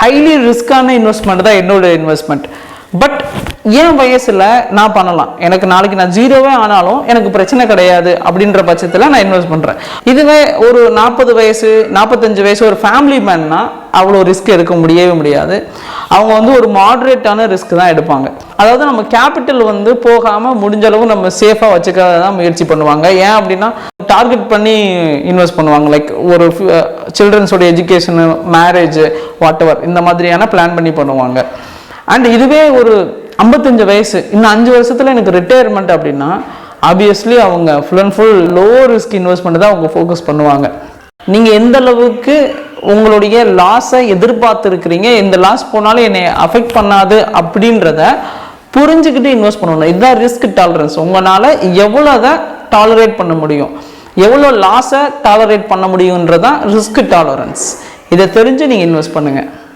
Highly ரிஸ்கான investment தான் என்னோட investment. But என் வயசில் நான் பண்ணலாம், எனக்கு நாளைக்கு நான் ஜீரோவே ஆனாலும் எனக்கு பிரச்சனை கிடையாது அப்படின்ற பட்சத்தில் நான் இன்வெஸ்ட் பண்ணுறேன். இதுவே ஒரு 40 வயசு 45 வயசு ஒரு ஃபேமிலி மேன்னா அவ்வளோ ரிஸ்க் எடுக்க முடியவே முடியாது. அவங்க வந்து ஒரு மாடரேட்டான ரிஸ்க் தான் எடுப்பாங்க. அதாவது நம்ம கேபிட்டல் வந்து போகாமல் முடிஞ்ச அளவு நம்ம சேஃபாக வச்சுக்க தான் முயற்சி பண்ணுவாங்க. ஏன் அப்படின்னா டார்கெட் பண்ணி இன்வெஸ்ட் பண்ணுவாங்க. லைக் ஒரு சில்ட்ரன்ஸோட எஜுகேஷனு, மேரேஜ், வாட் எவர் இந்த மாதிரியான பிளான் பண்ணி பண்ணுவாங்க. அண்ட் இதுவே ஒரு 55 வயசு இன்னும் 5 வருஷத்தில் எனக்கு ரிட்டையர்மெண்ட் அப்படின்னா ஆப்வியஸ்லி அவங்க full and full low risk investment தான் அவங்க ஃபோக்கஸ் பண்ணுவாங்க. நீங்கள் எந்த அளவுக்கு உங்களுடைய லாஸை எதிர்பார்த்துருக்கிறீங்க, எந்த லாஸ் போனாலும் என்னை அஃபெக்ட் பண்ணாது அப்படின்றத புரிஞ்சுக்கிட்டு இன்வெஸ்ட் பண்ணணும். இதுதான் ரிஸ்க் டாலரன்ஸ். உங்களால் எவ்வளோ அதை டாலரேட் பண்ண முடியும், எவ்வளோ லாஸை டாலரேட் பண்ண முடியுன்றதான் ரிஸ்க் டாலரன்ஸ். இதை தெரிஞ்சு நீங்கள் இன்வெஸ்ட் பண்ணுங்கள்.